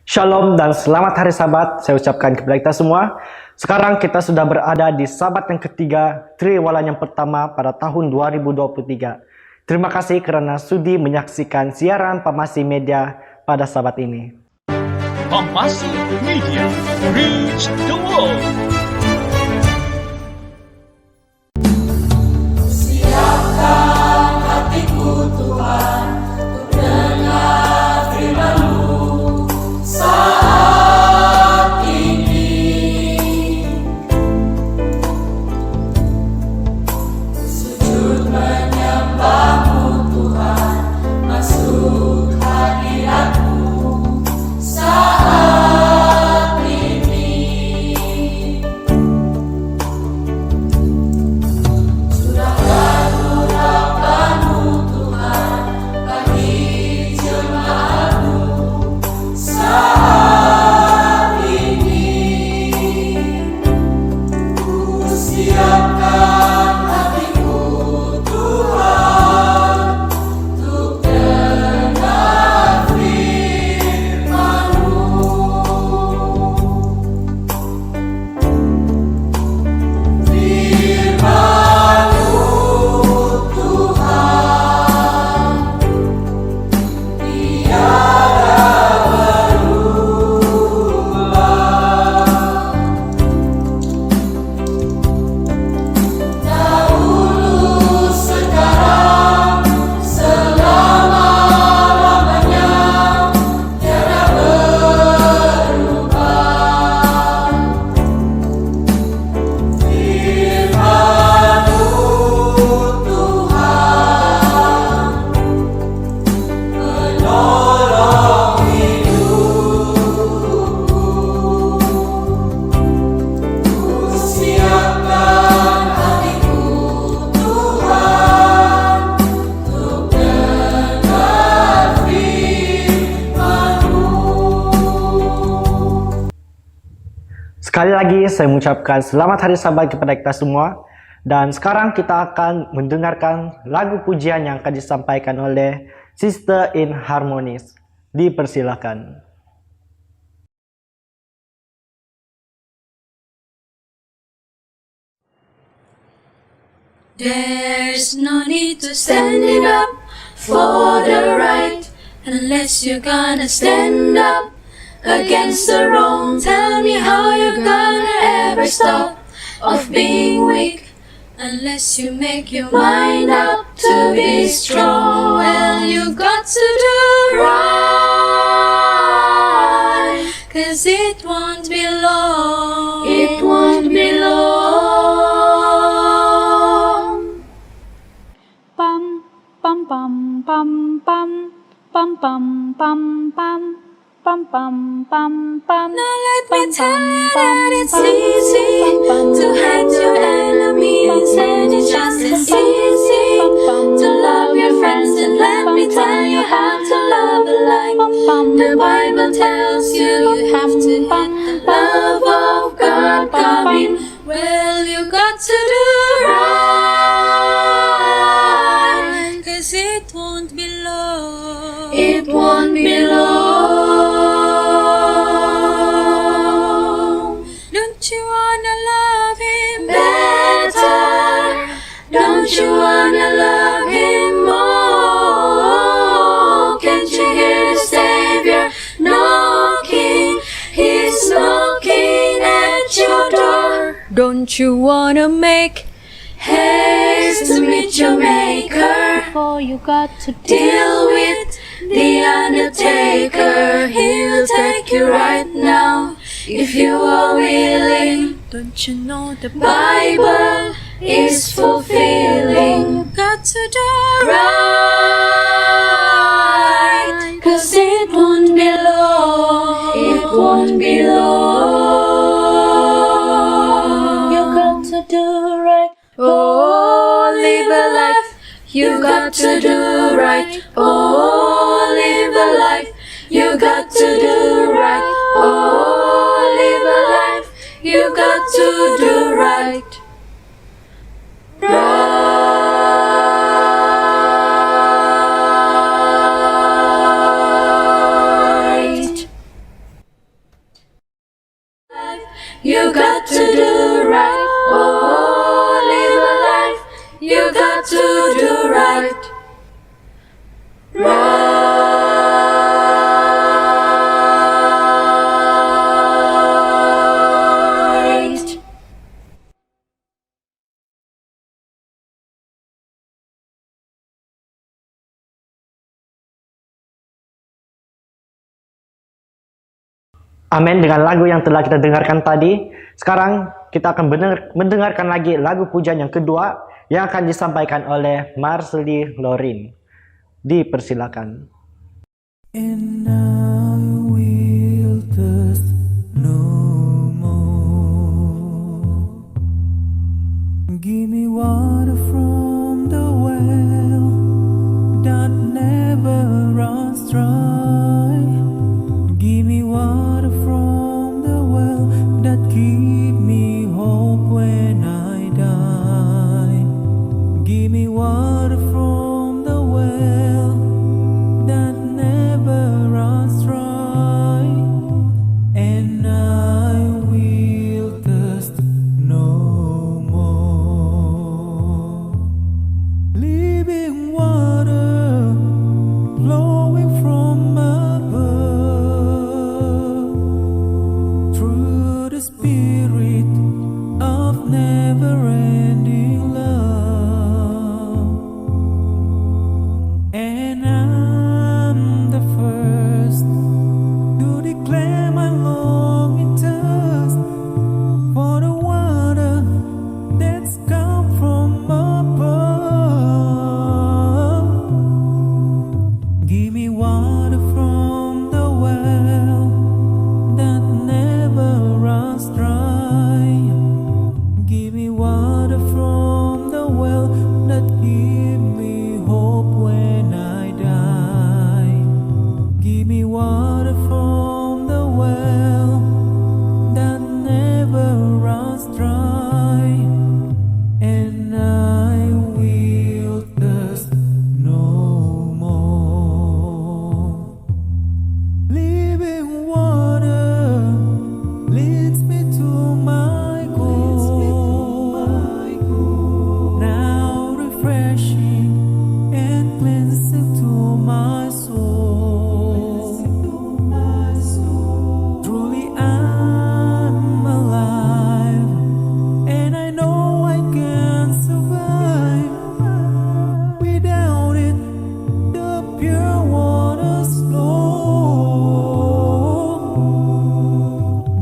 Shalom dan selamat hari Sabat saya ucapkan kepada kita semua. Sekarang kita sudah berada di Sabat yang ketiga, Triwulan yang pertama pada tahun 2023. Terima kasih karena sudi menyaksikan siaran Pamasi Media pada Sabat ini. Pamasi Media, reach the world. Siapkan hatiku Tuhan untuk dengar firman-Mu saat ini. Sujud menyembah-Mu Tuhan, masuk hadirat-Mu saat ini. Curahkan urapan-Mu Tuhan bagi jemaat-Mu saat ini. Ku siapkan hatiku Tuhan untuk dengar firman-Mu. Firman-Mu Tuhan tiada berubah. Dahulu, sekarang, selama-lamanya tiada berubah. Firman-Mu Tuhan menolong hidupku. Ku siapkan hatiku Tuhan untuk dengar firman-Mu. Sekali lagi saya mengucapkan selamat hari Sabat kepada kita semua. Dan sekarang kita akan mendengarkan lagu pujian yang akan disampaikan oleh Sister in Harmonies. Dipersilakan. There's no need to stand it up for the right unless you're gonna stand up against the wrong. Tell me how you're gonna ever stop of being weak unless you make your mind up to be strong. Well, you got to do right, 'cause it won't be long. It won't be long. Pam pam pam pam pam pam pam pam pam pam pam pam pam. Now let me tell you that it's easy to hate your enemies, and it's just as easy to love your friends. And let me tell you how to love alike. The Bible tells you you have to hit the love of God coming. Well, you got to do right, 'cause it won't be long. It won't be long. Don't you wanna love Him better? Don't you wanna love Him more? Can't you hear the Savior knocking? He's knocking at your door. Don't you wanna make haste to meet your Maker? Before you got to Deal with the undertaker. He'll take you right now if you are willing. Don't you know the Bible is fulfilling? Got to do right, 'cause it won't be long. It won't be long. You got to do right. Oh, live a life. You got to do right. Oh, live a life. You got to do right. Oh, live a life. You got to do right. Right. You got to do right. Oh, live a life. You got to do right. Right. Amin, dengan lagu yang telah kita dengarkan tadi. Sekarang kita akan mendengarkan lagi lagu pujian yang kedua yang akan disampaikan oleh Marceli Lorin. Dipersilakan. And I will thirst no more. Give me water from the well that never runs dry. Give me water from the well that give me hope when I die. Give me water from the well that never runs dry, and I will thirst no more. Living water flowing from above through the spirit of never-ending love. And I'm the first to declare my longing thirst for the water that's come from above. Give me water from the well that never runs dry. Give me water from the well that give me hope when I die. Give me water from the well that never runs dry, and I will thirst no more. Living water leads me to my goal. Now refreshing and cleansing to my soul. Truly I'm alive, and I know I can survive. Without it, the pure waters flow.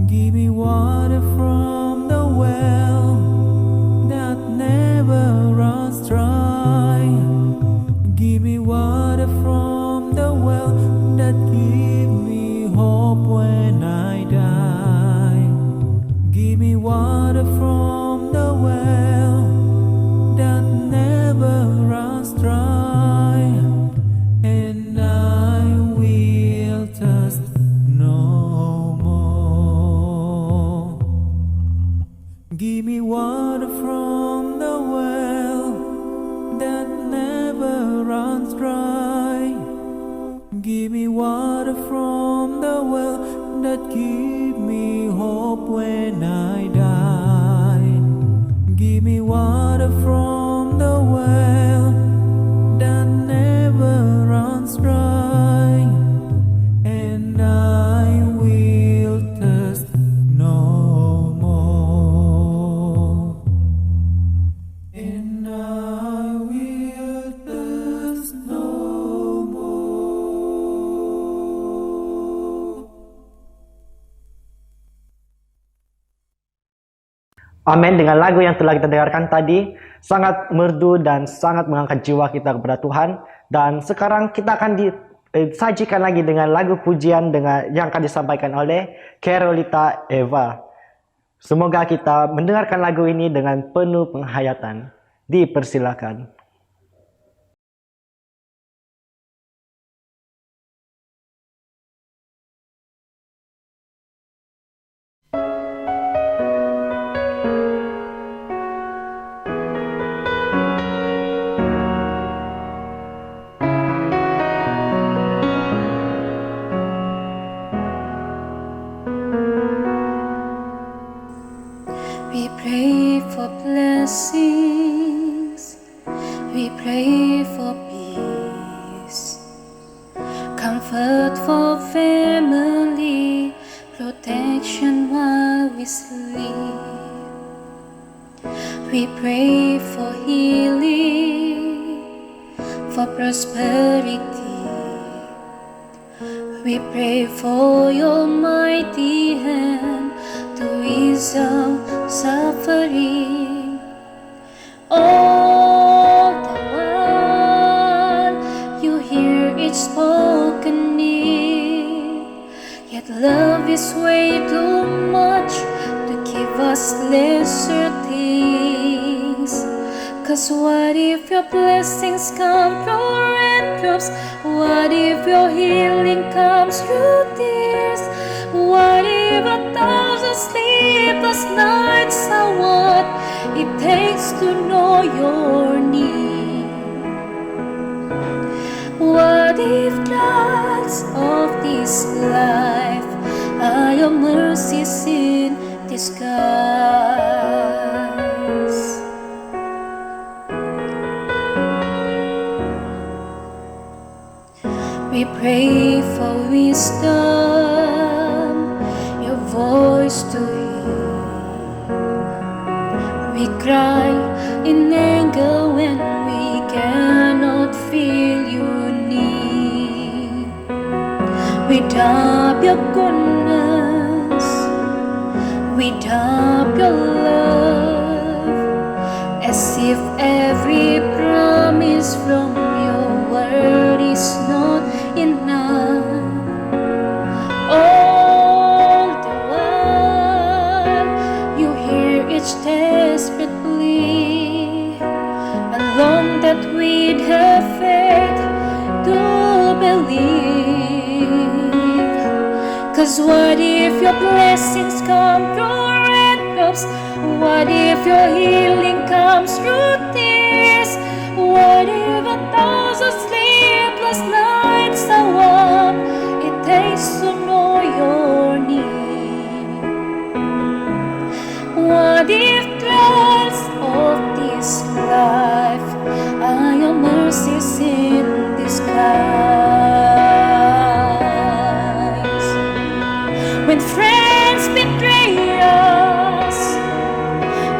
Give me water from the well that never runs dry. Give me water from the well that give me hope when I die. Give me water from the well that never runs dry, and I will thirst no more. Give me water from the well that never runs dry. Give me water from the well that give me hope when I die. Give me water from the well that never runs dry, and I will thirst no more. And I will thirst no more. Amin, dengan lagu yang telah kita dengarkan tadi sangat merdu dan sangat mengangkat jiwa kita kepada Tuhan. Dan sekarang kita akan disajikan lagi dengan lagu pujian yang akan disampaikan oleh Carolita Eva. Semoga kita mendengarkan lagu ini dengan penuh penghayatan. Dipersilakan. sleep. We pray for healing, for prosperity. We pray for your mighty hand to ease our suffering. All the while you hear each spoken need, yet love is way too much to give us lesser things. 'Cause what if your blessings come through raindrops? What if your healing comes through tears? What if 1,000 sleepless nights are what it takes to know your need? What if trials of this life are your mercies in disguise? We pray for wisdom, your voice to hear. We cry in anger when we cannot feel you near. Without your goodness, without your love, as if every promise from your word is not enough. All the while you hear each desperate plea, and long that we'd have faith to believe. 'Cause what if your blessings come through raindrops? What if your healing comes through tears? What if 1,000 sleepless nights are what it takes to know your need? What if trials of this life are your mercies in disguise? When friends betray us,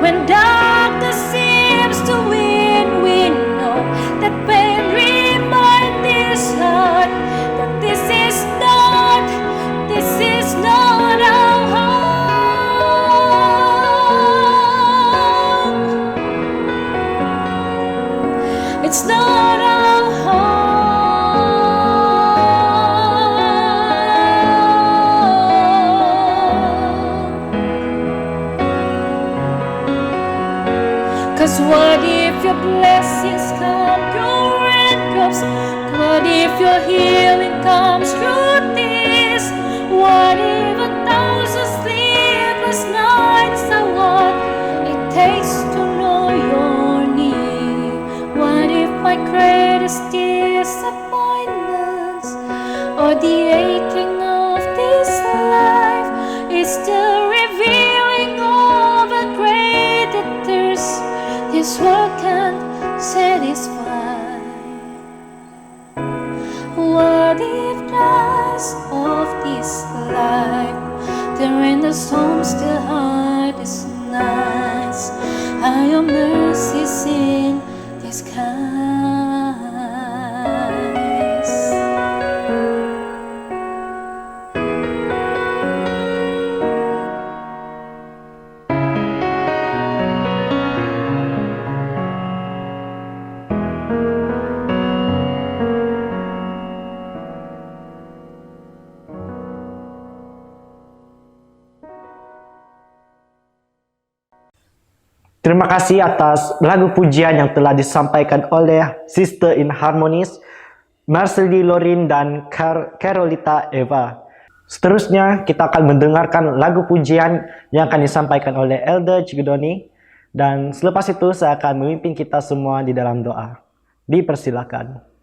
when darkness seems to win, we know that pain reminds this heart that this is not our home. It's not our home. 'Cause what if your blessings come through raindrops? What if your healing comes through tears? What if 1,000 sleepless nights are what it takes to know your need? What if my greatest disappointments or the aching of this life is the revealing of a greater thirst this world can't satisfy? What if trials of this life, during the storm still hard as nights, are your mercies in disguise? Terima kasih atas lagu pujian yang telah disampaikan oleh Sister in Harmonies, Marceli Lorin dan Carolita Eva. Seterusnya kita akan mendengarkan lagu pujian yang akan disampaikan oleh Elder Cigedoni, dan selepas itu saya akan memimpin kita semua di dalam doa. Dipersilakan.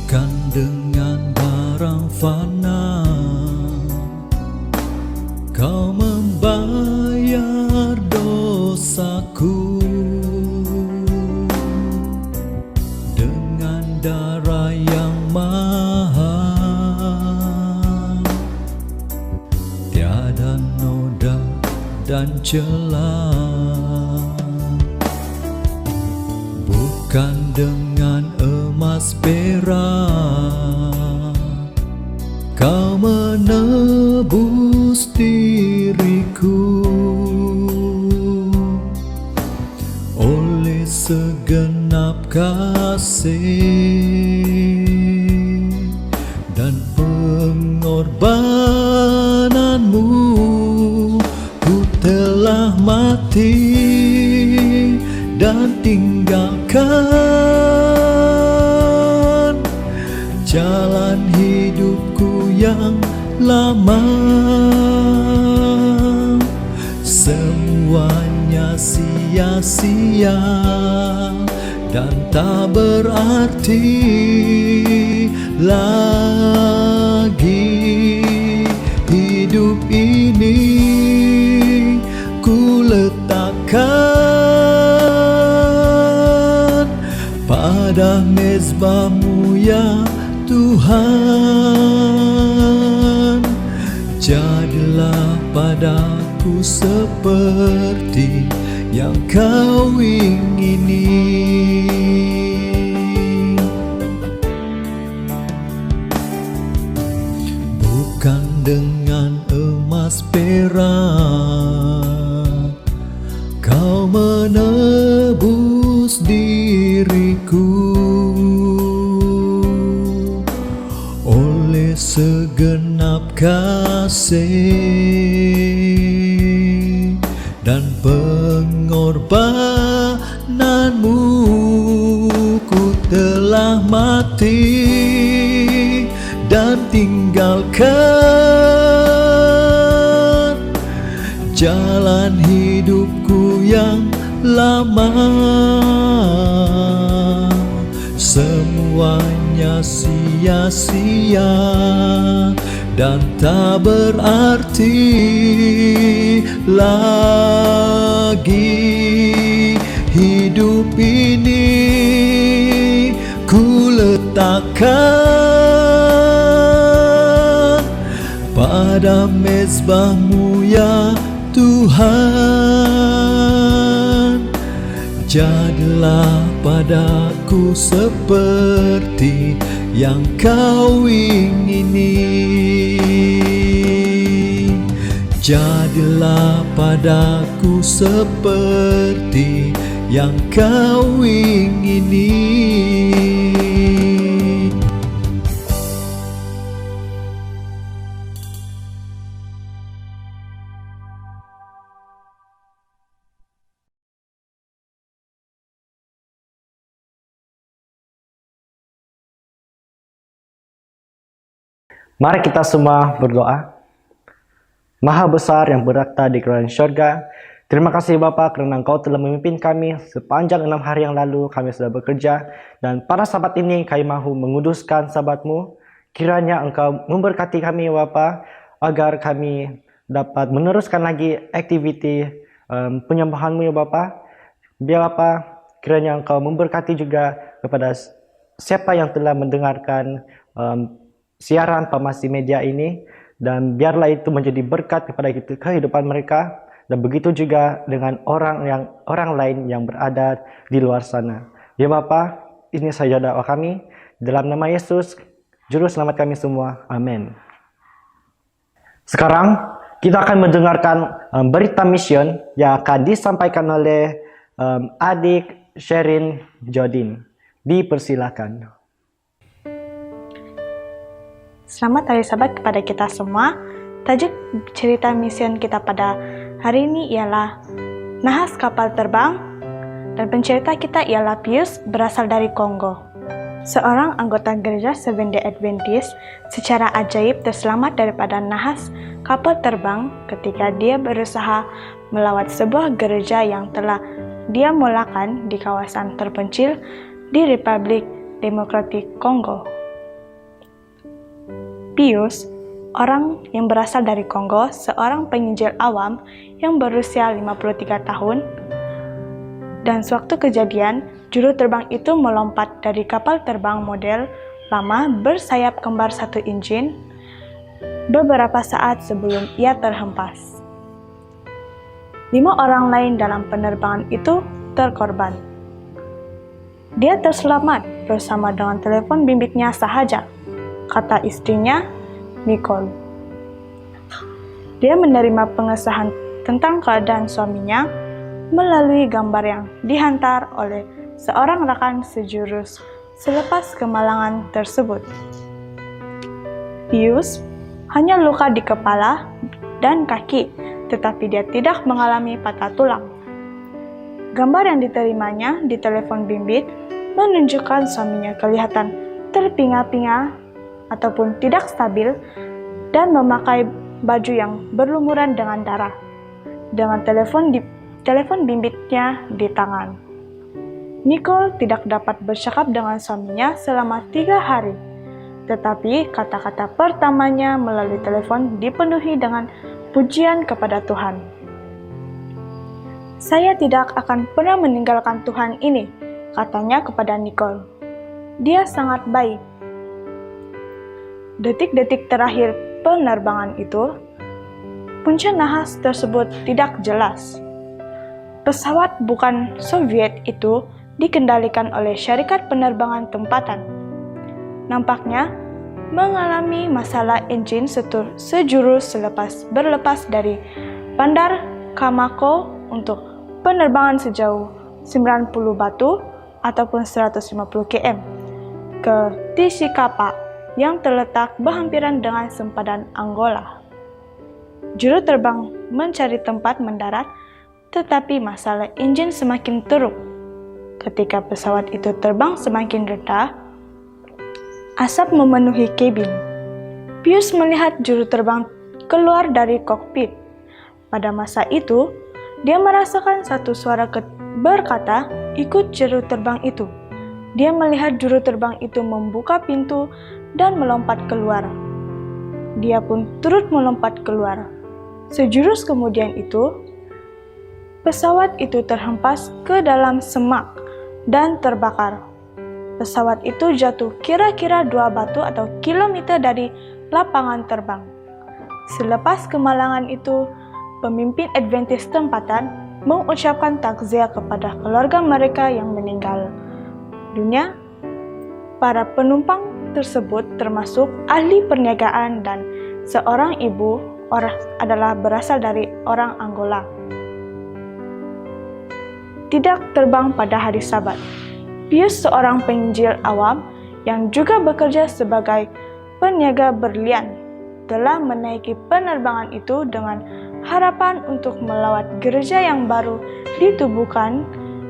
Kan dengar sekarang fana. Kau membayar dosaku dengan darah yang mahal. Tiada noda dan celah, bukan dengan emas perak. Kau menebus diriku oleh segenap kasih dan pengorbananmu. Ku telah mati dan tinggalkan jalan hidupku yang lama. Semuanya sia-sia dan tak berarti lagi. Hidup ini ku letakkan pada mezbahmu ya Tuhan. Jadilah padaku seperti yang kau ingini. Bukan dengan emas perak kau menebus diriku oleh segenap kasih dan pengorbananmu. Ku telah mati dan tinggalkan jalan hidupku yang lama. Semuanya sia-sia dan tak berarti lagi. Hidup ini ku letakkan pada mezbahmu ya Tuhan. Jadilah padaku seperti yang kau ingini. Jadilah padaku seperti yang kau ingini. Mari kita semua berdoa. Maha besar yang bertakhta di kerajaan syurga, terima kasih Bapa kerana Engkau telah memimpin kami sepanjang 6 hari yang lalu. Kami sudah bekerja dan pada sabat ini kami mahu menguduskan sabat-Mu. Kiranya Engkau memberkati kami Bapa, agar kami dapat meneruskan lagi aktiviti penyembahan-Mu ya Bapa. Biar Bapa, kiranya Engkau memberkati juga kepada siapa yang telah mendengarkan siaran Pamasi Media ini, dan biarlah itu menjadi berkat kepada kehidupan mereka, dan begitu juga dengan orang lain yang berada di luar sana. Ya Bapa, ini saja doa kami dalam nama Yesus, Juru Selamat kami semua. Amin. Sekarang kita akan mendengarkan berita mission yang akan disampaikan oleh adik Sherin Jodin. Dipersilakan. Selamat hari Sabat kepada kita semua. Tajuk cerita misi kita pada hari ini ialah Nahas Kapal Terbang, dan pencerita kita ialah Pius, berasal dari Kongo. Seorang anggota gereja Seventh-day Adventist secara ajaib terselamat daripada nahas kapal terbang ketika dia berusaha melawat sebuah gereja yang telah dia mulakan di kawasan terpencil di Republik Demokratik Kongo. Pius, orang yang berasal dari Kongo, seorang penginjil awam yang berusia 53 tahun, dan sewaktu kejadian, juru terbang itu melompat dari kapal terbang model lama bersayap kembar 1 inci beberapa saat sebelum ia terhempas. 5 orang lain dalam penerbangan itu terkorban. Dia terselamat bersama dengan telepon bimbitnya sahaja, kata istrinya, Nicole. Dia menerima pengesahan tentang keadaan suaminya melalui gambar yang dihantar oleh seorang rekan sejurus selepas kemalangan tersebut. Pius hanya luka di kepala dan kaki, tetapi dia tidak mengalami patah tulang. Gambar yang diterimanya di telepon bimbit menunjukkan suaminya kelihatan terpinga-pinga ataupun tidak stabil dan memakai baju yang berlumuran dengan darah, dengan telepon bimbitnya di tangan. Nicole tidak dapat bercakap dengan suaminya selama 3 hari, tetapi kata-kata pertamanya melalui telepon dipenuhi dengan pujian kepada Tuhan. "Saya tidak akan pernah meninggalkan Tuhan ini," katanya kepada Nicole. "Dia sangat baik." Detik-detik terakhir penerbangan itu, punca nahas tersebut tidak jelas. Pesawat bukan Soviet itu dikendalikan oleh syarikat penerbangan tempatan. Nampaknya mengalami masalah engine sejurus berlepas dari Bandar Kamako untuk penerbangan sejauh 90 batu ataupun 150 km ke Tishikapa yang terletak berhampiran dengan sempadan Angola. Juru terbang mencari tempat mendarat, tetapi masalah engine semakin teruk. Ketika pesawat itu terbang semakin rendah, asap memenuhi kabin. Pius melihat juru terbang keluar dari kokpit. Pada masa itu, dia merasakan satu suara berkata, "Ikut juru terbang itu." Dia melihat juru terbang itu membuka pintu dan melompat keluar. Dia pun turut melompat keluar. Sejurus kemudian itu, pesawat itu terhempas ke dalam semak dan terbakar. Pesawat itu jatuh kira-kira 2 batu atau kilometer dari lapangan terbang. Selepas kemalangan itu, pemimpin Adventist tempatan mengucapkan takziah kepada keluarga mereka yang meninggal dunia. Para penumpang tersebut termasuk ahli perniagaan dan seorang ibu adalah berasal dari orang Angola. Tidak terbang pada hari Sabat. Pius, seorang penginjil awam yang juga bekerja sebagai peniaga berlian, telah menaiki penerbangan itu dengan harapan untuk melawat gereja yang baru ditubuhkan,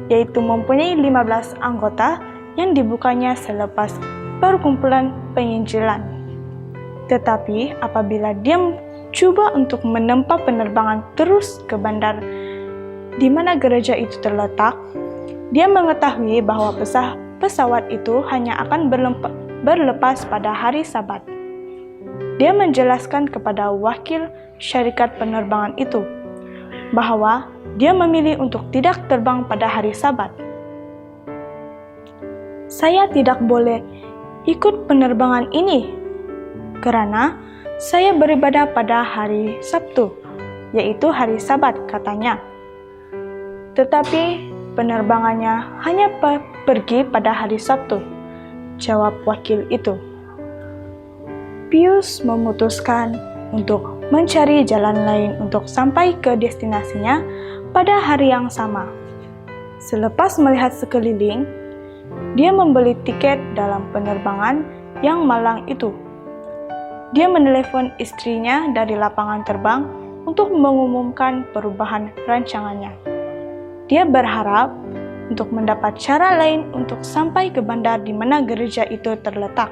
yaitu mempunyai 15 anggota yang dibukanya selepas perkumpulan penginjilan. Tetapi apabila dia coba untuk menempa penerbangan terus ke bandar di mana gereja itu terletak, dia mengetahui bahwa pesawat itu hanya akan berlepas pada hari Sabat. Dia menjelaskan kepada wakil syarikat penerbangan itu bahwa dia memilih untuk tidak terbang pada hari Sabat. "Saya tidak boleh ikut penerbangan ini karena saya beribadah pada hari Sabtu, yaitu hari Sabat," katanya. "Tetapi penerbangannya hanya pergi pada hari Sabtu," jawab wakil itu. Pius memutuskan untuk mencari jalan lain untuk sampai ke destinasinya pada hari yang sama. Selepas melihat sekeliling, dia membeli tiket dalam penerbangan yang malang itu. Dia menelepon istrinya dari lapangan terbang untuk mengumumkan perubahan rancangannya. Dia berharap untuk mendapat cara lain untuk sampai ke bandar di mana gereja itu terletak.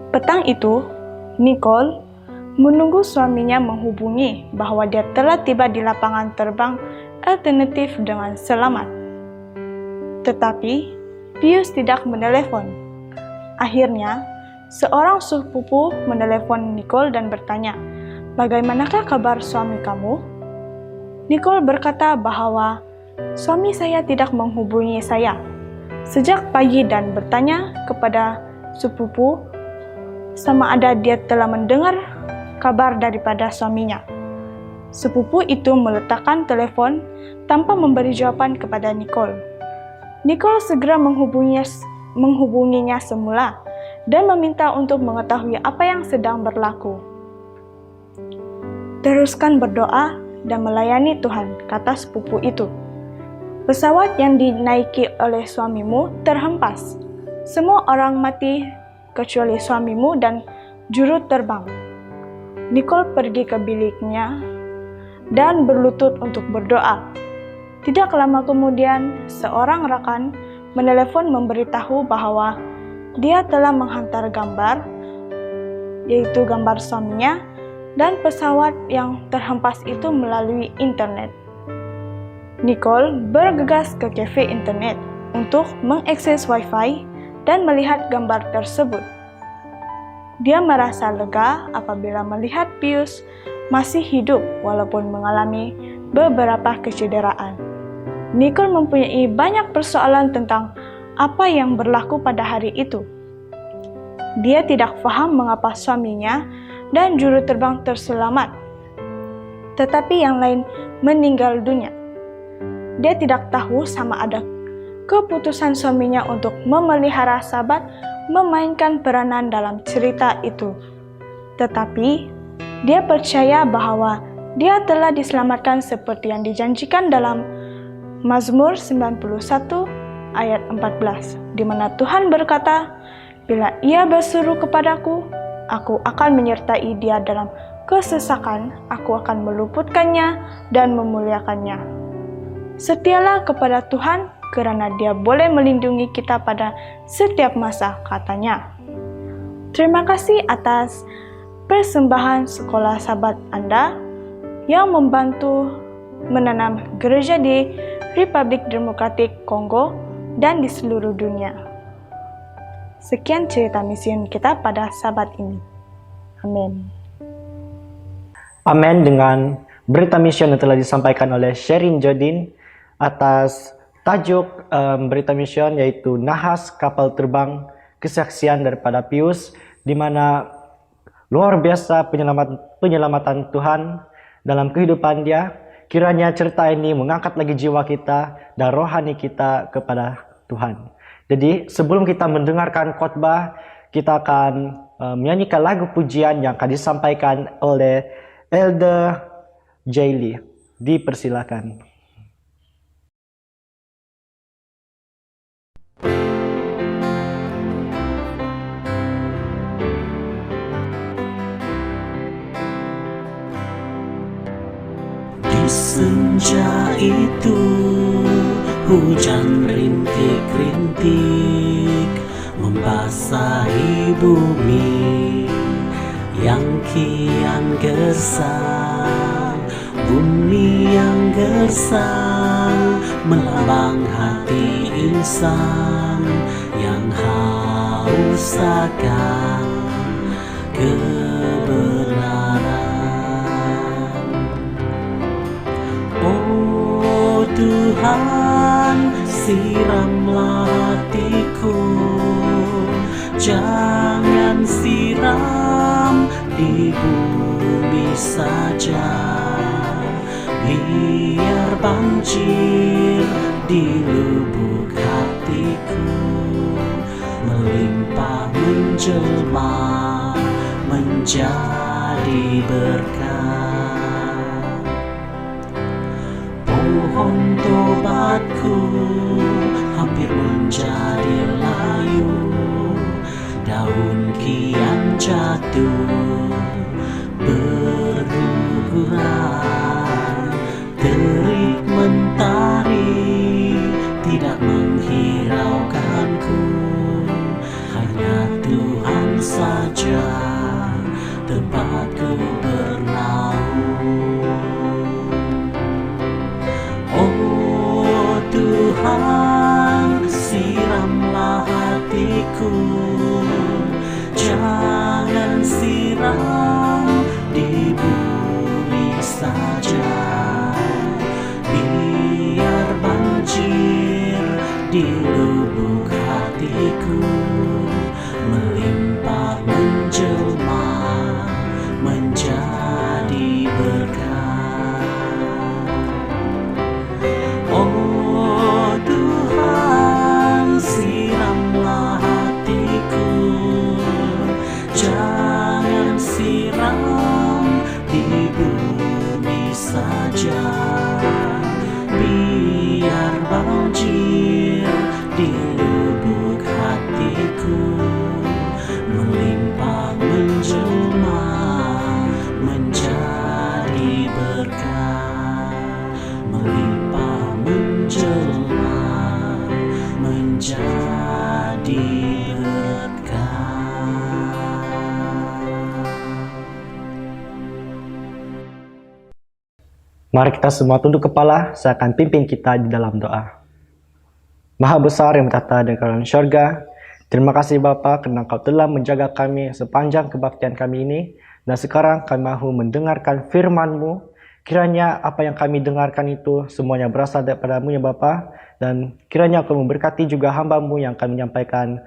Petang itu, Nicole menunggu suaminya menghubungi bahwa dia telah tiba di lapangan terbang alternatif dengan selamat. Tetapi Pius tidak menelepon. Akhirnya, seorang sepupu menelepon Nicole dan bertanya, "Bagaimanakah kabar suami kamu?" Nicole berkata bahwa suami saya tidak menghubungi saya sejak pagi dan bertanya kepada sepupu sama ada dia telah mendengar kabar daripada suaminya. Sepupu itu meletakkan telepon tanpa memberi jawaban kepada Nicole. Nicole segera menghubunginya semula dan meminta untuk mengetahui apa yang sedang berlaku. "Teruskan berdoa dan melayani Tuhan," kata sepupu itu. "Pesawat yang dinaiki oleh suamimu terhempas. Semua orang mati kecuali suamimu dan juru terbang." Nicole pergi ke biliknya dan berlutut untuk berdoa. Tidak lama kemudian, seorang rekan menelepon memberitahu bahwa dia telah menghantar gambar, yaitu gambar suaminya, dan pesawat yang terhempas itu melalui internet. Nicole bergegas ke kafe internet untuk mengakses Wi-Fi dan melihat gambar tersebut. Dia merasa lega apabila melihat Pius masih hidup walaupun mengalami beberapa kecederaan. Nicole mempunyai banyak persoalan tentang apa yang berlaku pada hari itu. Dia tidak paham mengapa suaminya dan juru terbang terselamat, tetapi yang lain meninggal dunia. Dia tidak tahu sama ada keputusan suaminya untuk memelihara sahabat memainkan peranan dalam cerita itu. Tetapi dia percaya bahwa dia telah diselamatkan seperti yang dijanjikan dalam Mazmur 91 ayat 14, di mana Tuhan berkata, "Bila ia berseru kepadaku, aku akan menyertai dia dalam kesesakan, aku akan meluputkannya dan memuliakannya." Setialah kepada Tuhan kerana dia boleh melindungi kita pada setiap masa, katanya. Terima kasih atas persembahan sekolah sahabat Anda yang membantu menanam gereja di Republik Demokratik Kongo dan di seluruh dunia. Sekian cerita misiun kita pada sahabat ini. Amin. Amin dengan berita misiun yang telah disampaikan oleh Sherin Jodin atas tajuk berita misiun yaitu Nahas Kapal Terbang, kesaksian daripada Pius, di mana luar biasa penyelamatan Tuhan dalam kehidupan dia. Kiranya cerita ini mengangkat lagi jiwa kita dan rohani kita kepada Tuhan. Jadi sebelum kita mendengarkan khotbah, kita akan menyanyikan lagu pujian yang akan disampaikan oleh Elder Jaili. Dipersilakan. Senja itu hujan rintik-rintik membasahi bumi yang kian gersang, bumi yang gersang melambang hati insan yang haus akan kebenaran. Oh Tuhan, siramlah hatiku, jangan siram di bumi saja, biar banjir di lubuk hatiku melimpah menjelma menjadi berkat. Pohon tobatku hampir menjadi layu, daun kian jatuh berguguran, terik mentari tidak menghiraukanku, hanya Tuhan saja tempatku bernaung. Oh Tuhan, siramlah hatiku, jangan siram di bumi saja, biar banjir di lubuk hatiku melimpah menjelma menjadi berkat. Oh Tuhan, siramlah hatiku, jangan siram di bumi saja, biar banjir di lubuk hatiku melimpah menjelma menjadi berkat, melimpah menjelma menjadi berkat. Mari kita semua tunduk kepala, saya akan pimpin kita di dalam doa. Maha besar yang bertata di kerajaan syurga, terima kasih Bapa karena Kau telah menjaga kami sepanjang kebaktian kami ini, dan sekarang kami mahu mendengarkan firman-Mu. Kiranya apa yang kami dengarkan itu semuanya berasal daripada-Mu ya Bapa, dan kiranya Kau memberkati juga hamba-Mu yang kami menyampaikan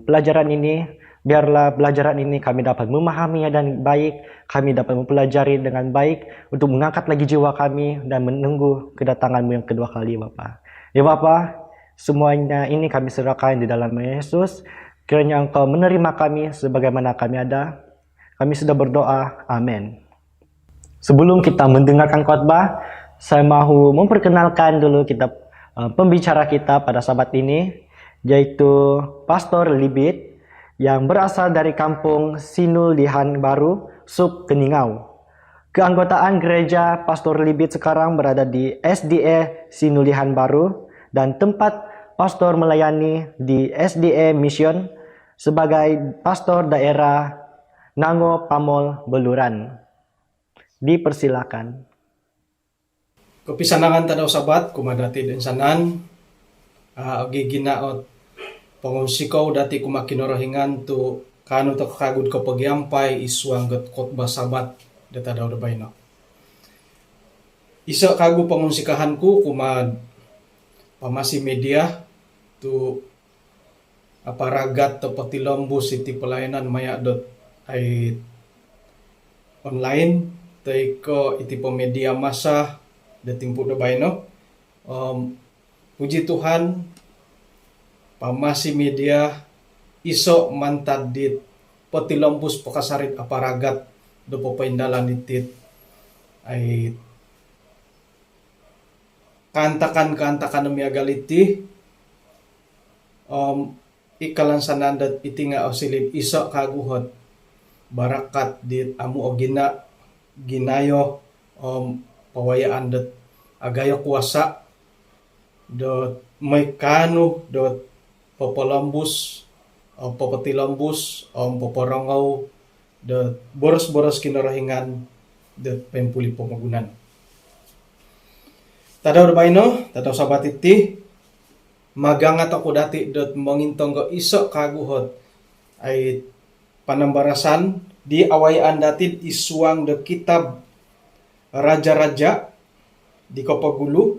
pelajaran ini. Biarlah pelajaran ini kami dapat memahaminya dengan baik, kami dapat mempelajari dengan baik untuk mengangkat lagi jiwa kami dan menunggu kedatangan-Mu yang kedua kali Bapa. Ya Bapa, semuanya ini kami serahkan di dalam nama Yesus. Kiranya Engkau menerima kami sebagaimana kami ada. Kami sudah berdoa. Amin. Sebelum kita mendengarkan khotbah, saya mahu memperkenalkan dulu kita pembicara kita pada sahabat ini, yaitu Pastor Libit yang berasal dari kampung Sinulihan Baru, Sub Keningau. Keanggotaan gereja Pastor Libit sekarang berada di SDA Sinulihan Baru, dan tempat pastor melayani di SDA Mission sebagai pastor daerah Nango Pamol Beluran. Dipersilakan. Kepisanangan tadaw sabat kumadati din sanan agi ginaot pangusikaw dati kumakinorohingan tu kanu to kakagud ko pagyampay iswanggot khotbah sabat data daw bayno. Isa kagu pangusikahan ku kumad pamasi media tu aparagat to patilombus iti pelayanan maya dot ay online tay ko iti media masa dating po dabay no. Puji Tuhan pamasi media iso mantad dit patilombus pakasarit aparagat do papaindalan itit ay kantakan ng miagaliti ikalansanan dat iti nga osilip iso kaguhot barakat dit amu o ginayo pawayaan dat agayo kuasa dot may kanu dot papalambus papatilambus paparangaw dot boros-boros kinarahingan dot pempuli pamagunan. Tadaw bayno, tadaw sabat iti magangat ako dati dot mangintong ko iso kaguhot ay panambarasan di awayaan dati iswang do kitab Raja-Raja di Kapagulu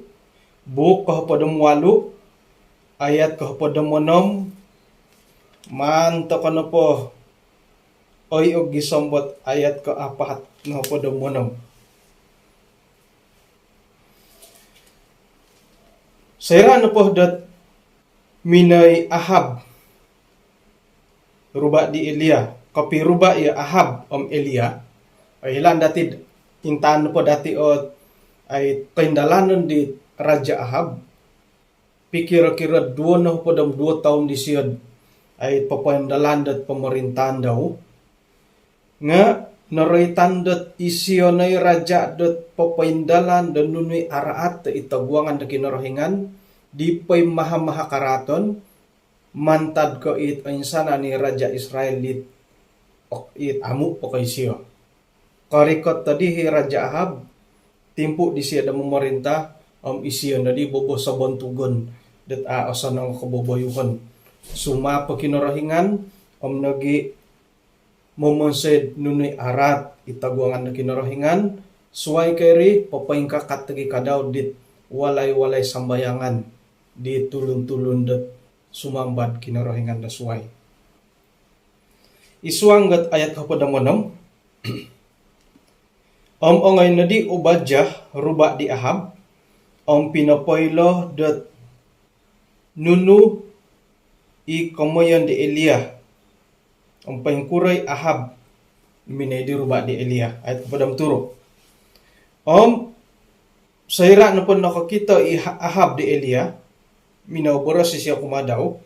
buuk kahapodom 8 ayat kahapodom 6 manto kono po oy og gisombot ayat ka-4 kahapodom 6. Saya ano po dat minay Ahab ruba di Elia kapi ruba ya Ahab Elia ay ilan dati intaan po dati o ay kaindalanon di Raja Ahab pikira-kira 2 tahun di siyad ay papaindalan dat pemerintahan daw nga naraitan dat isiyo na raja dat papaindalan dan nunoy araat itaguangan da kinarahingan di pay maha karaton mantad ko it insana ni Raja Israel it amu po kay siyo karikot tadi Raja Ahab timpu di siya da memerintah isiyo na di bobo sa bontugon dat asan ang kaboboyuhan suma pa kinarahingan nagi momonsed nunui arat itaguangan na kinorohingan suai keri papaingka kategi kadau dit walay-walay sambayangan di tulun-tulun det sumambat kinorohingan da suai. Isuanggat ayat kapada monom ongay na di ubajah rubak di Ahab pinapoylo dat nunu i komoyan di Elia paingkuray Ahab minay di rubak di Elia ayat kapada mturo sayra na po nakakita i Ahab di Elia minauboras siya kumadaw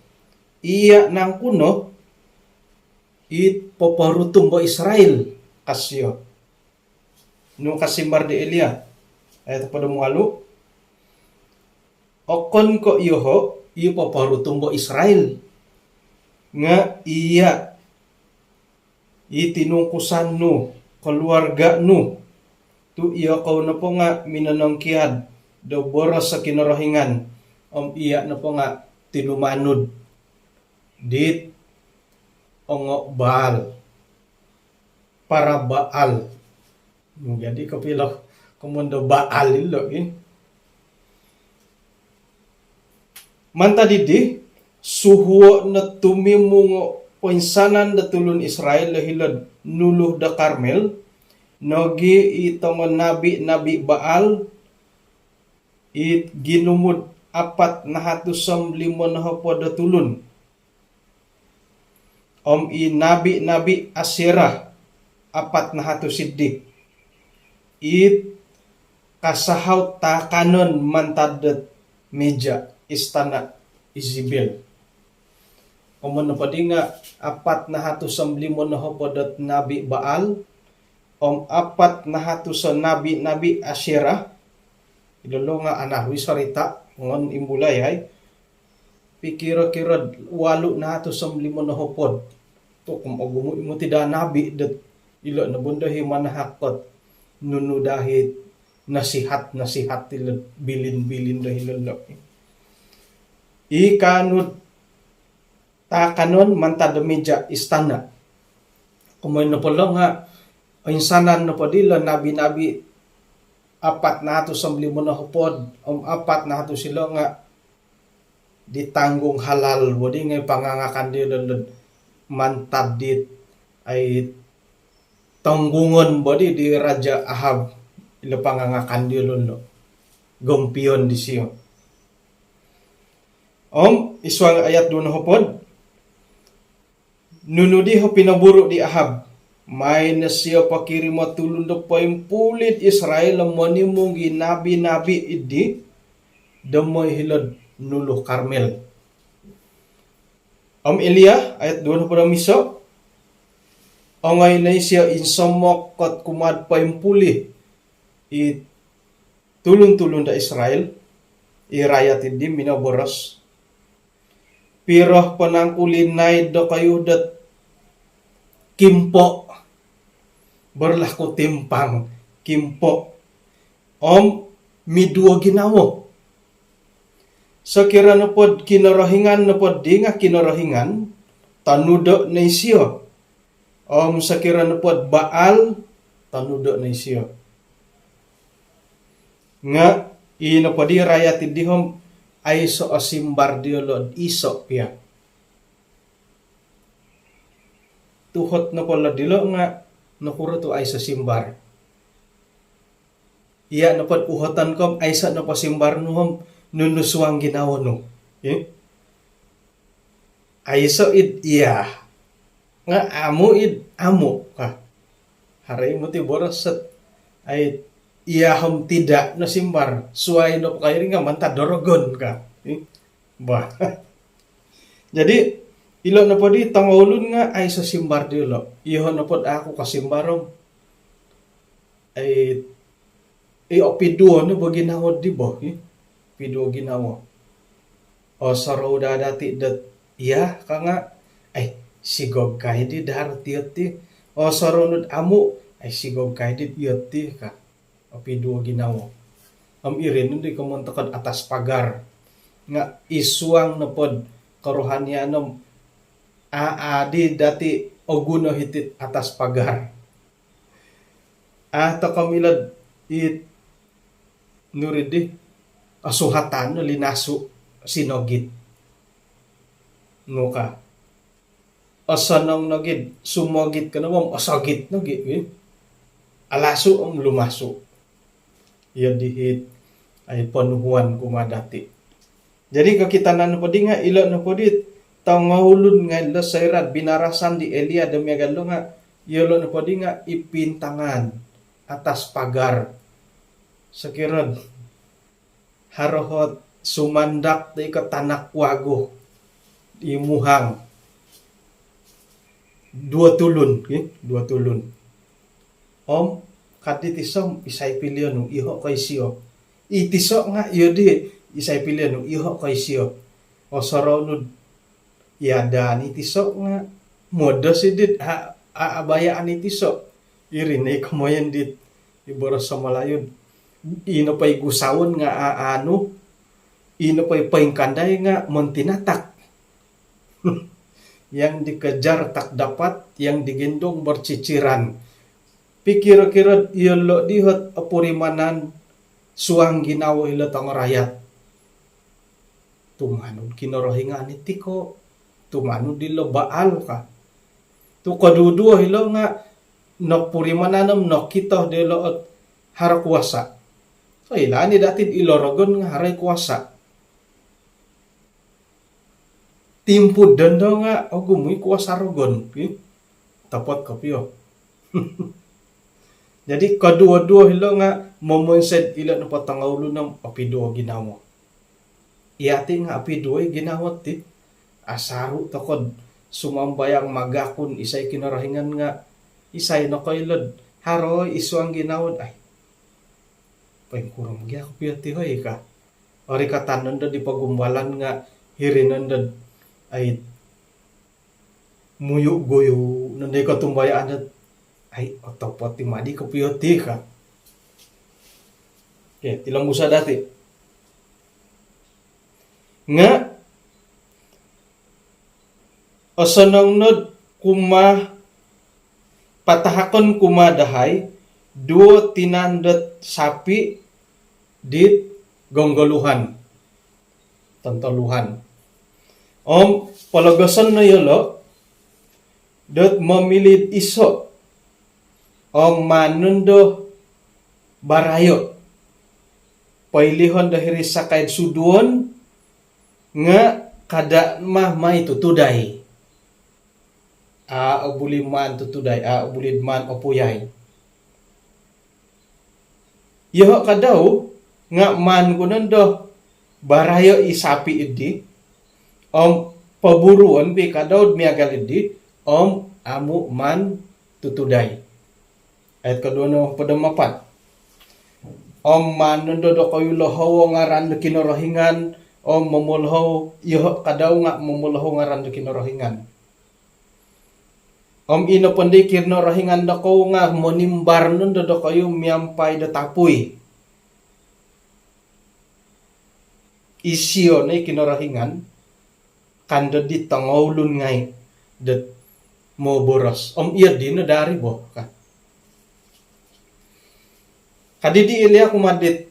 iya nang kuno it paparutum ba Israel kasyo nung kasimbar di Elia ayat pada mualu okon ko iho iyo paparutum ba Israel nga iya itinungkusan no keluarga no tu iya kau na po nga minanangkiad do boras sa kinorohingan iya na po nga tinumanod dit ongo Baal para Baal. Jadi kapilo kumundo Baal ilo manta didi suhuo na tumimungo poinsanan da tulun Israel lahilad nuluh da Karmel nogi itaman nabi Baal it ginumud 450 na hapod da tulun i nabi Asyera 400 siddik it kasahaw takanon mantadet meja istana Isabel. Omon na padi nga 450 na hapodat nabi Baal 400 nabi Asyera idolo nga anawi sarita ngon imbulay ay pikira-kira 850 na hapod to kung agumo mo tida nabi dat ilo na bundahi manahakot nunu dahit nasihat tilad bilin dahil lo ikanud takanon mantad meja istana kumoy na pala nga insanan na padila nabi 450 na hapod 400 sila nga ditanggung halal bodi ngay pangangakan di mantad dit ay tanggungon bodi di Raja Ahab ilo pangangakan di lolo gompion di siyo iswang ayat doon hopod nunudi ho pinaburo di Ahab may na siya pakirimo tulun do pulit Israel monimong nabi idi damoy hilod nuluh Karmel. Elia ayat 2 pada miso ongay na siya insomok kat kumad paimpuli i tulun-tulun da Israel i rayat idi minaboros piroh panangkulinay do kayo dat kimpo berlaku timpang kimpo midua ginawo sakira na pod kinarahingan na pod di nga kinarahingan tanudo na isiyo sakira na pod Baal tanudo na isiyo nga ino padi rayat idihom ay so asimbar diolod iso piya tuhot na pala dilo nga nakuro to ay sa simbar iya na pod uhotan kom ay sa na pasimbar nuhom nunuswang ginawa no. Ay so id iya. Nga amo ka. Haray mo ti boros at ay iyahom tidak na simbar. Suway no kayo rin nga manta dorogon ka. Ba. Jadi ilo na po di tangolun nga ay sa simbar di lo. Iho na po ako kasimbarom. Ay opiduo na ba ginawad di ba? Pido ginawa. Saraw dati dat iya ka nga ay sigog kay di darti saraw nud amo ay sigog kay di yoti ka. Pido ginawa. Irin di kamontakad atas pagar nga isuang na pod karohanyanom di dati oguno hitit atas pagar. To kamilad it nuridi asuhatan no linasu sinogit. Nuka. Asanong nagid sumogit ka naman asagit nagid. Alasu ang lumasu. Yan dihit ay panuhuan kumadati. Jadi kakitanan po di nga ilo na po dit tangahulun nga ilo sa irat binarasan di Elia demiagalo nga ilo na po di nga ipintangan atas pagar. Sakirad harohot sumandak di katanak wago imuhang dua tulun. Om kaditisom isay pilyo nung iho kay siyo. Itiso nga iyo di isay pilyo nung iho kay siyo. O saronod yada ni tiso nga modo sidit aabayaan ni tiso. Irinay kamoyan dit iboros sa malayod. Ino pa'y gusawon nga aano. Ino pa'y paingkanday nga montinatak. Yang dikejar tak dapat, yang digendong berciciran. Pikir-kira ilo dihot apurimanan suang ginawa ilo tang rakyat. Tumanod kinorohingan iti ko. Tumanod dilo baal ka. Tu kaduduo ilo nga napurimananam no kito dilo at harakwasa. So ila ni datid ilorogon nga haray kuwasa. Timpud dando nga agumuy kuwasa rogon. Tapot kapiyo. Jadi kadua-dua hilo nga momonsed ila na patangawlo ng apido ginawa. Iyati nga apido ay ginawa ti. Asaru takod sumambayang magakon isay kinarahingan nga isay na kailod. Haroy iso ang ginawad ay. Pagkurang gya kapiyo ti hoy ka. Ori katanon da di pagumbalan nga hirinan da ay muyo-goyo nanday katumbayaan na ay otopot ti madi kapiyoti ka. Okay, tilang musa dati. Nga asanang nod patahakon kumadahay duo tinandot sapi dit gonggoluhan. Tantaluhan. Palagasan na yolo dot mamilid iso manundo barayo pailihon dahiri sakay suduon nga kada may tutuday abuliman tutuday abulidman opuyay yoho kadaw nga man kunando barayo isapi idi paburuan bi kadaw miagal idi amu man tutuday. Ayat kedua no pada mapat. Manundo do kayu lohaw ngaran de kinorohingan. Mamulhaw iyo kadaw nga mamulhaw ngaran de kinorohingan. Ino pandikir no rohingan do ko nga monimbar nundo do kayu miampay de tapuy. Isyo na kinorohingan. Kanda di tangawlun ngay det mo boros. Iya di no dari bo ka. Kadidi ilia kumadit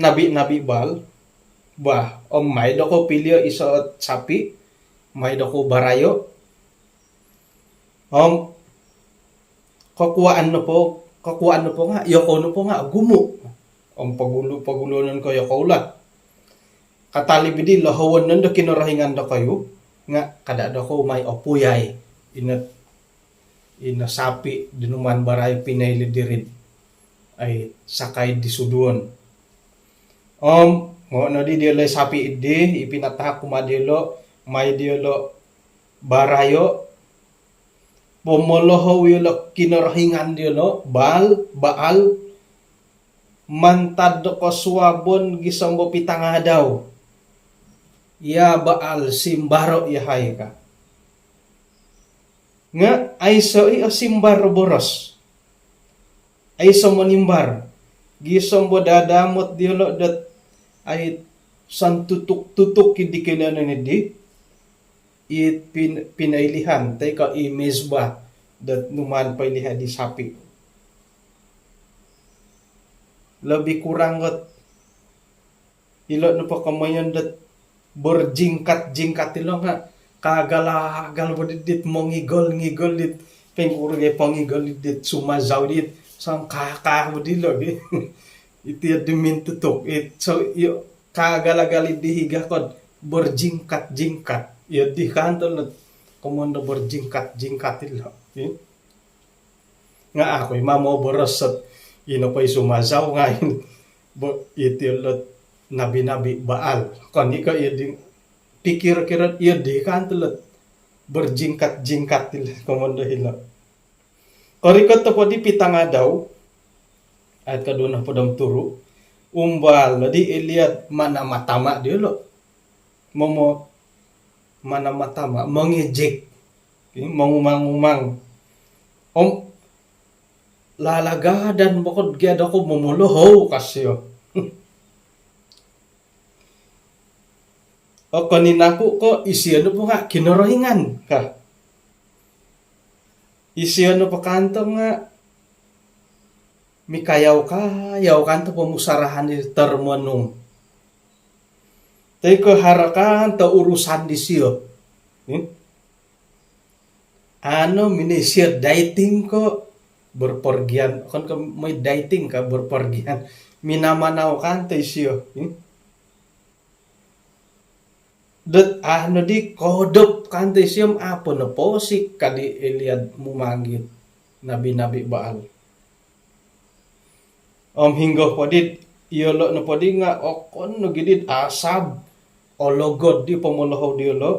nabi bal bah may do ko pilyo iso sapi may do ko barayo kakuan no po nga yoko no po nga gumo pagulonan ko yoko ulat katali bidi lahawan nando kinorahingan do kayo nga kada do ko may opuyay ina sapi dinuman barayo pinay dirid ay sakay di suduon. Ngono di dilo sapi idi ipinatahak kumadilo may dilo barayo pomoloho wilo kinorohingan dilo baal mantad ko suwabon gisombo pitanga daw. Ya baal simbaro yahay ka. Nga ay so simbaro boros. Ay so manimbar. Gisombo dadamot dilo dat ay san tutuk-tutuk kidi kinanan di. pinailihan tay ka imesba dat numan pailihan di sapi. Lebih kurang got ilot no pakamayan dat berjingkat-jingkat ilo nga kagalagal mo dit mongigol-ngigol dit pengurge pangigol dit sumazaw dit sang kakak mo dilo di iti dimin tutok so yo kagalagali dihiga kod berjingkat-jingkat yo di kanto na komondo berjingkat-jingkat ilo nga ako mamo borosot ino pa'y sumazaw nga iti lot nabi-nabi Baal kon ika iyo pikir-kirat iyo di kanto lot berjingkat-jingkat ilo komondo hilo korikot to po di pitanga daw at kaduna po dam turu umbal di iliad manamatama di lo momo manamatama mangejek mangumang lalaga dan bukod gyad ako mumuluho kasyo o kanina ko isiano po nga kinorohingan ka isiano pa kanto nga mikayaw kanto pamusarahan di termenung tay ko harakan ta urusan di siyo ano minisir dating ko berpergian kan ka may dating ka berpergian minamanaw kan tay siyo dat ano di kodop kan tay siyo apo na posik kadi Eliad mumangit nabi-nabi Baal hingga podit iyolo na podi nga okon no gidid asab ologod di pamulahaw diolo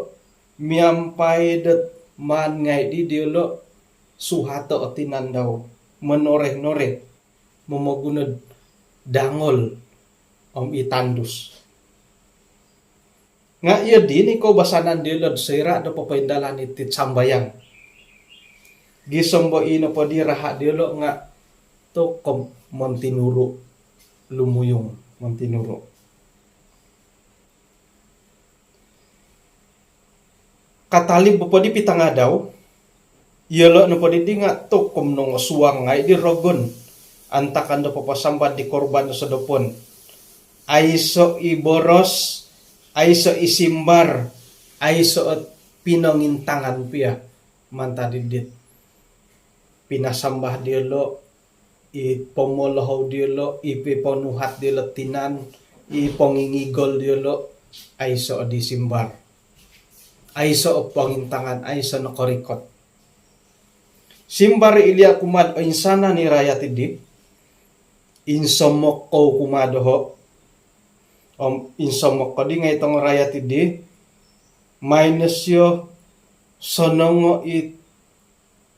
miampay dat man ngay di diolo suhato o tinandaw menoreh-noreh mamagunod dangol itandus nga iya din ko basanan diolo sira do papaindalan itit sambayang gisombo ino podi raha diolo nga to montinuro lumuyong montinuro katalib po di pitanga daw yelo no po di nga to nung suwang ngay di rogon antakan do papasambat di korban sa dopon aiso iboros aiso isimbar aiso at pinangintangan piya mantadidit pinasambah dielo ipomolohaw dielo ipiponuhat dielo tinan ipongingigol dielo aiso di simbar aiso pangintangan aiso na korikot simbar ilya kumad o insana ni raya tidip insomok ko kumadoho insomok ko di nga itong raya tidip minus yo sonongo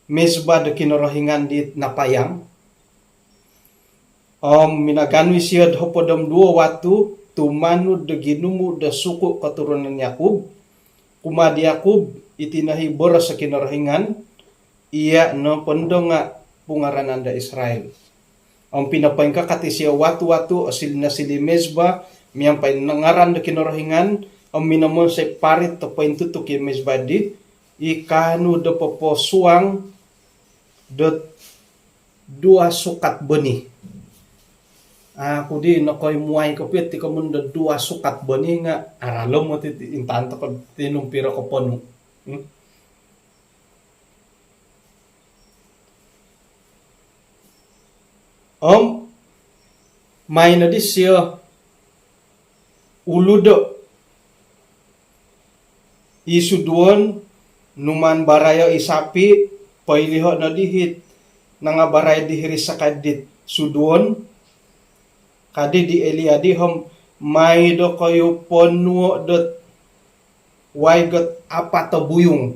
mesba do kinorohingan dit napayang minaganwi siya hopodom dua watu tumanu de ginumu de suku keturunan Yakub kumadi Yakub itinahi boros sa kinorohingan iya no pondonga pungaran anda Israel pinapain ka kati siya watu-watu asil na sili mesba miyampay nangaran de kinorohingan minamon sa parit to pain tutuk yung mesba di ikanu de poposuang de dua sukat benih aku di nakoy muay ko pit ti kamundo dua sukat bani nga aralo mo ti intanto ko tinumpiro ko pono may na di siya uludo isuduon numan barayo isapi pailiho na dihit nga baray dihiri sa kadit suduon kadi di Eliadi hom may do kayo ponuo dot waigot apa to buyong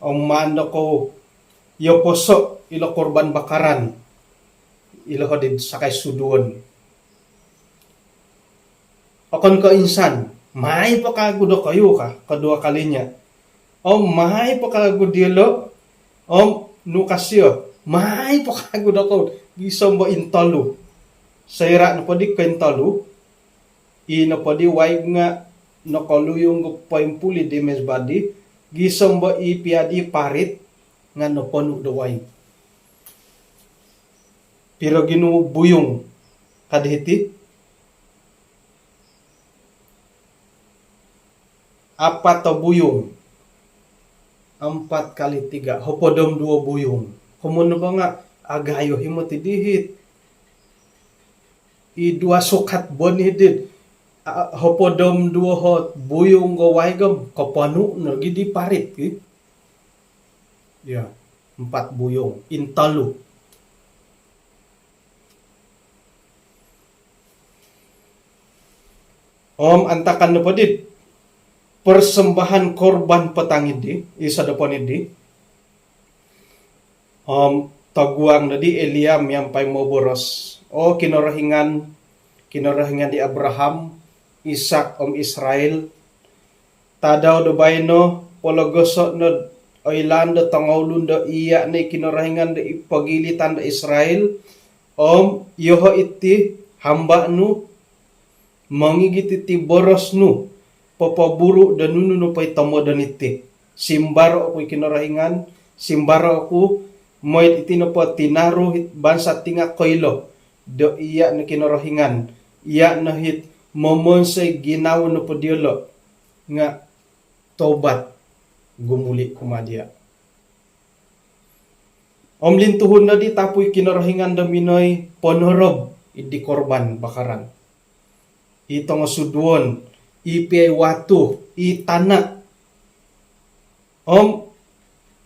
mando ko yo poso ilo korban bakaran ilo hodid sakay suduon akon ko insan may pakagudo kayo ka kadua kalinya may pakagudielo nukasyo may pakagudo ko gisombo intolu sayra na po di kwentalu ino po di waig nga nakaluyong go paimpuli di mesbadi gisombo ipiadi parit nga naponu daway. Pero ginu buyong kadhiti apa to buyong 4 kali 3 hopodom 2 buyong. Kumun ba nga agayo himo ti dihit i 2 sukat bonidid hopodom 2 hot buyong go waygam kapanu no gidi parit ki. Ya, 4 buyong intalu. Antakan na padid persembahan korban petangidi isa dapanidi taguang na di Eliam yang pay mo boros kinarahingan di Abraham Isak Israel tadaw do bayno pologosok no oilanda tangawlun do iya ni kinarahingan da ipagilitan da Israel yoho iti hamba nu mangigiti ti boros nu papaburu dan nunu pay tamo dan iti simbaro ako kinarahingan simbaro ako moy iti no po tinaro hit bansa tinga koilo do iya na kinarahingan iya na hit momonsay ginawa no po diolo nga tobat gumuli kumadya. Lintuhon na di tapoy kinarahingan da minoy ponorob idi korban bakaran ito nga sudwon ipiay watu itana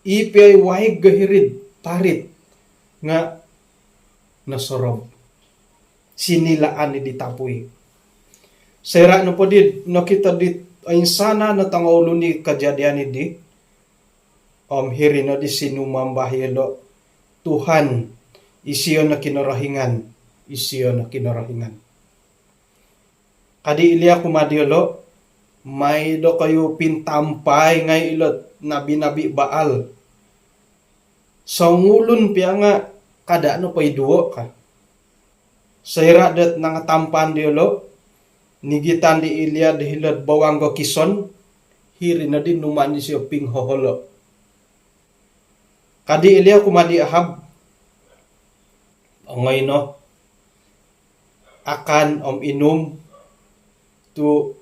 ipiay wahig gahirid parit nga nasorob sinilaan ni ditapoy sera no podid no kita dit ay sana na tangawlo ni kajadian ni di hiri na di sinumambahilo Tuhan isiyo na kinarahingan kadi ilia kumadiolo may do kayo pintampay ngay ilot nabi-nabi Baal. Sa ngulun piya nga kada no pay duo ka. Sayra dat nangatampan diolo nigitan di ilia dihilot bawanggo kison hiri na din numan ni siyo pinghoholo. Kadi ilia kumadi Ahab ngay no akan inum tu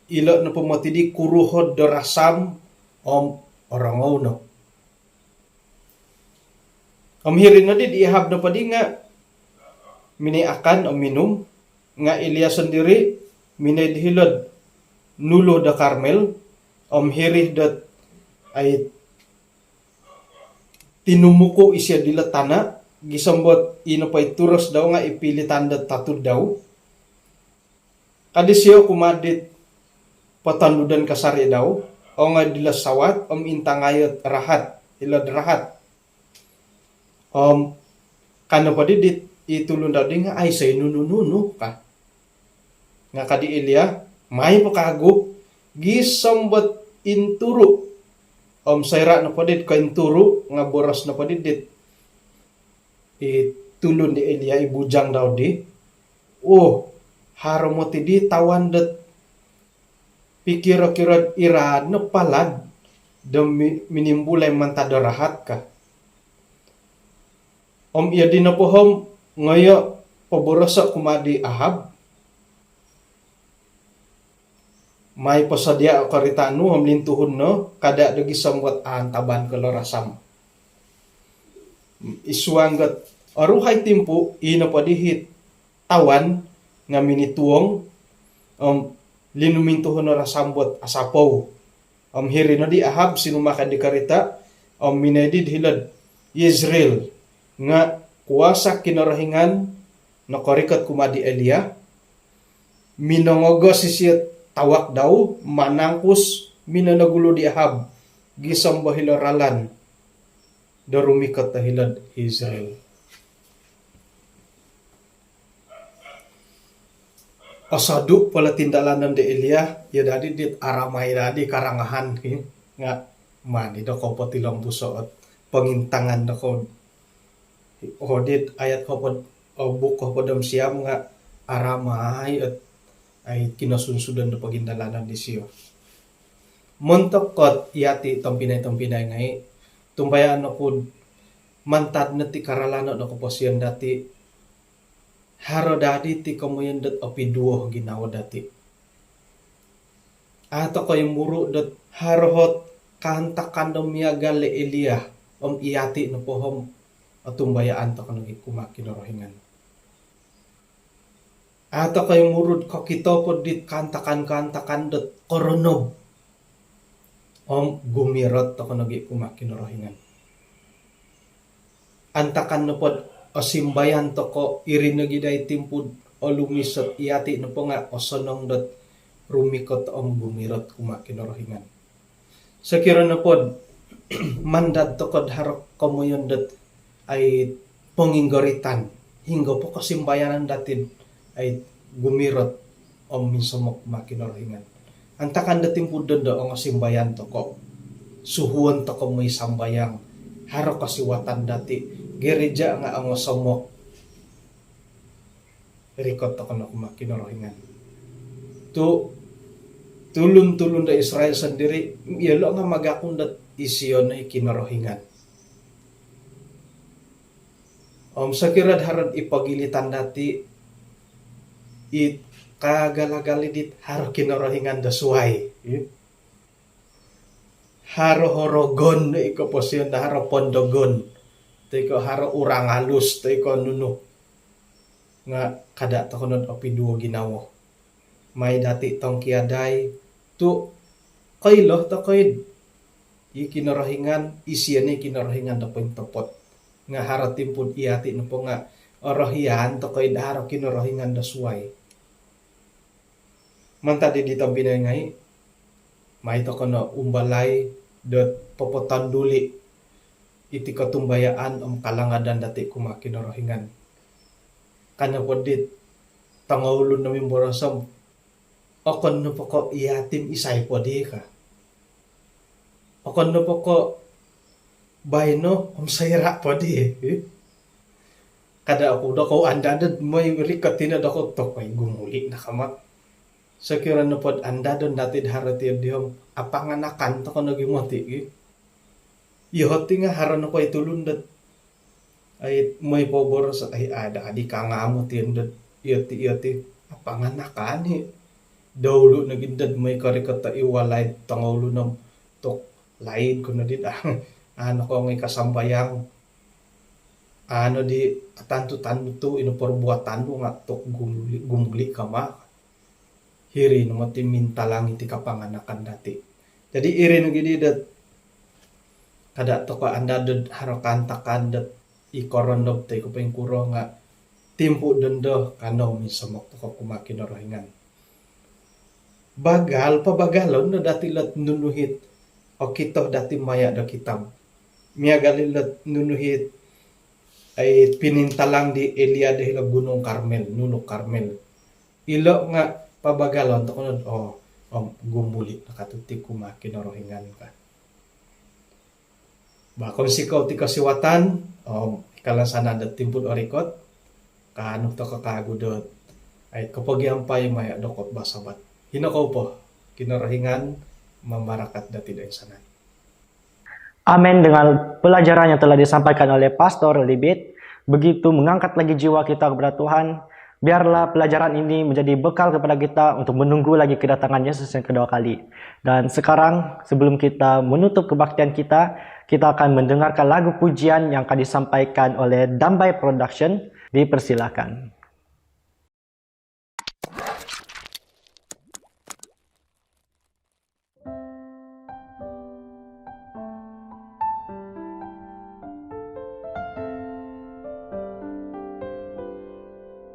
ilo na pumatidi kuruhod dorasam orangaw no. Hirin na di Ahab na padi nga miniakan minum nga Ilya sendiri minedhilod nulo da Carmel hirih dat ay tinumuko isya dilatana gisambot ino pay turos daw nga ipilitan dat tatud daw kadi siyo kumadit patandudan kasari daw o nga dilas sawat intangayot rahat ilad rahat kano pa dit itulun daw di nga ay say nunununu ka nga kadi Ilya may pakago gisambot inturo sayra na pa dit ka inturo nga boras na pa dit itulun di Ilya ibujang daw di haro mo ti di tawan dat pikira-kira ira no palad minimbulay mantadarahat ka. Iya din na po ngayo paborosa kumadi Ahab. May pasadya o karitano lintuhon no kada dagi samwat taban kalorasam. Isuanggat aruhay timpo ina padihit tawan nga minituong linumintuhon na rasambot asapaw hiri na di Ahab sinumakan di karita minedid hilad Israel nga kuwasa kinarahingan na karikat kumadi Elia minongogo sisiyat tawak daw manangkus minanagulo di Ahab gisamba hilaralan darumikat na hilad Israel. Asadu pala tindalanan de Elia ya dadi dit aramay dadi karangahan nga mani do ko pati lampu soot pangintangan do ko hodit ayat ko pod buk ko podam siam nga aramay at ay kinasunsudan na pagindalanan di siyo. Montok kot iati tampinay ngai tumbayaan na po mantad na ti karalano na kuposyan dati haro dati ti kamuyan dat opiduo ginawa dati. Ato kayo muro dat harohot kantakan do miyaga le Elia iati na pohom at tumbayaan to kanang kumakinorohingan. Ato kayo murod kakito po dit kantakan dat koronob gumirot to kanang kumakinorohingan. Antakan na po o simbayan to ko irinagiday timpud o lumisot iati na po nga o sonong dot rumikot gumirot kumakinorohingan. Sa kira na po mandad to kod harok komuyon dot ay ponginggoritan hinggo po ko simbayanan datin ay gumirot o minsomok kumakinorohingan. Antakan datin po doon ang simbayan to ko suhuan to ko may sambayang harok kasiwatan dati gereja nga ang somok rikot to kono kumakinorohingan. Tulun da Israel sendiri yelo nga magakon dat isyon ay kinorohingan. Sa kirad harad ipagilitan dati kagalagali dit haro kinorohingan da suway. Haro horogon na ikaposyon na haro pondogon. Teko haro urang halus, teko nuno. Nga kada takonod opiduo ginawo. May dati tong kiaday. Tu kailoh to kaid. Ikinorohingan, isiyan ni kinorohingan da topot. Nga haro timpud iati no po nga orohiyan to kaid haro kinorohingan da suway. Mantadi dito binangay, may to kono umbalay dot popotan duli iti katumbayaan kalangadan dati kumakinorohingan. Kana po dit tangawulun namin borosam okon no po ko iatim isay po di ka. Okon no po ko bayno sayra po di. Kada ako do ko andadad may rikatina do ko to kay gumuli na kamat. Sa kira na pod anda doon dati harati dihom apanganakan to ko nagimoti. Ihoti nga haran ko itulundat ay may poboros ay ada adi kangamo tindat ioti apanganakan hi. Dawlo nagindad may karikata iwalay tangawlo ng tok laid ko na dit ano ko ngay kasambayang ano di tanto inuporbuatan mo nga tok gumuli ka ma. Hiri no mati minta lang iti kapanganakan dati. Jadi iri no gidi dat kada to ko anda dad harokan takan dat ikorondob tay ko pengkuro nga timpu dendo kano misamok to ko kumakinorohingan. Pabagalon no dati lat nunuhit o kito dati maya da kitab. Miyagali lat nunuhit ay pinintalang di Elia dahil Gunung Karmel, Nunuk Karmel. Ilo nga pabagalon to kunod gumuli nakatutik kumakinorohingan ka. Bakon sikaw ti kasiwatan kalasana dat timpud orikot kaano to kakagudot ay kapag yampay maya dokot basabat. Hinakaw po kinorohingan mamarakat dati da insanan. Amin. Dengan pelajaran yang telah disampaikan oleh Pastor Libit, begitu mengangkat lagi jiwa kita kepada Tuhan. Biarlah pelajaran ini menjadi bekal kepada kita untuk menunggu lagi kedatangan Yesus yang kedua kali. Dan sekarang sebelum kita menutup kebaktian kita akan mendengarkan lagu pujian yang akan disampaikan oleh Dambai Production. Dipersilakan.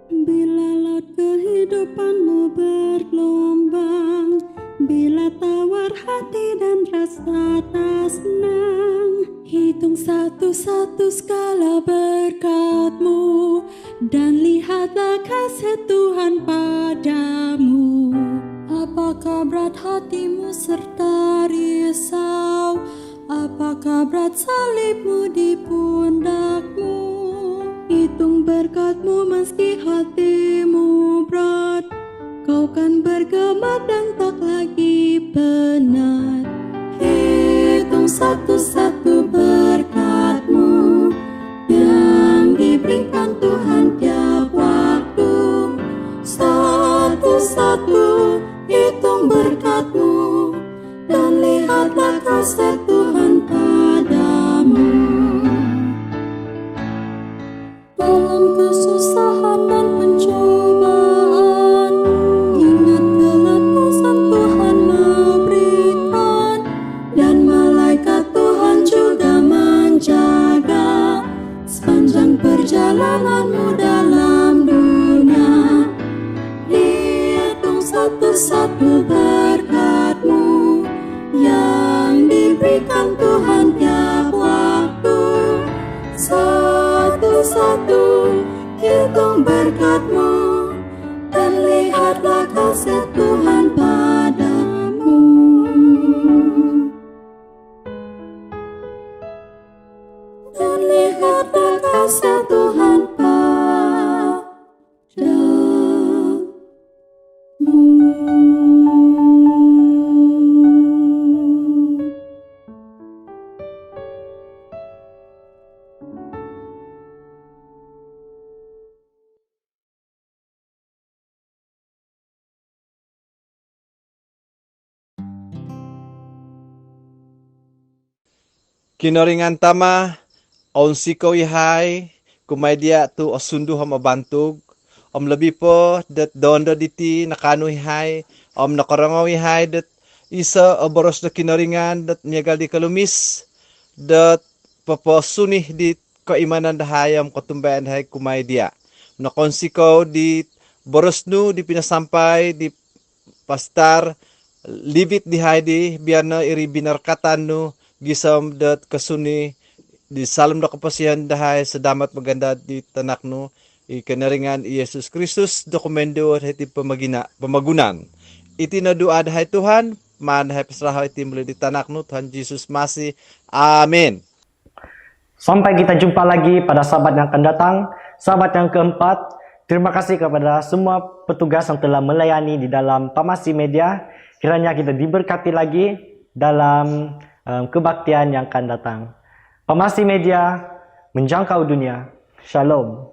Bila laut kehidupanmu bergelombang, bila tawar hati dan rasa tak senang, hitung satu-satu skala berkat-Mu dan lihatlah kasih Tuhan padamu. Apakah berat hatimu serta risau? Apakah berat salibmu di pundakmu? Hitung berkat-Mu meski hatimu berat, kau kan bergema dan tak lagi penat. Hitung satu-satu berkat-Mu yang diberikan Tuhan tiap waktu. Satu-satu hitung berkat-Mu dan lihatlah kasih Tuhan padamu. Dalam kesusahan dan pencobaan, ingat kelak pesan Tuhan mau berikan, dan malaikat Tuhan juga menjaga sepanjang perjalananmu dalam dunia. Hitung satu-satu berkat-Mu yang diberikan Tuhan tiap waktu. Satu-satu hitung berkat-Mu dan lihatlah kasih Tuhan padamu. Dan lihatlah kasih Tuhan padamu. Kinoringan tama, on siko ihai, kumaidia tu osundu hama bantug, lebih po dat dondo diti nakanu ihai, nakarangaw ihai dat isa boros na kinoringan dat miagal di kalumis, dat paposunih di kaimanan dahayam katumbayan hai kumaidia. Nakonsiko di boros nu di pinasampay di pastar libit di hai di biar na iri binarkatan nu gisam dat kasuni di salam da kapasihan dahay sadamat maganda di tanak no ikanaringan Yesus Kristus dokumendo at hiti pamagunan. Iti na doa dahay Tuhan, man dahay pasrahaw iti muli di tanak no Tuhan Jesus Masih. Amin. Sampai kita jumpa lagi pada sahabat yang akan datang. Sahabat yang keempat, terima kasih kepada semua petugas yang telah melayani di dalam Pamasi Media. Kiranya kita diberkati lagi dalam kebaktian yang akan datang. Pamasi Media menjangkau dunia. Shalom.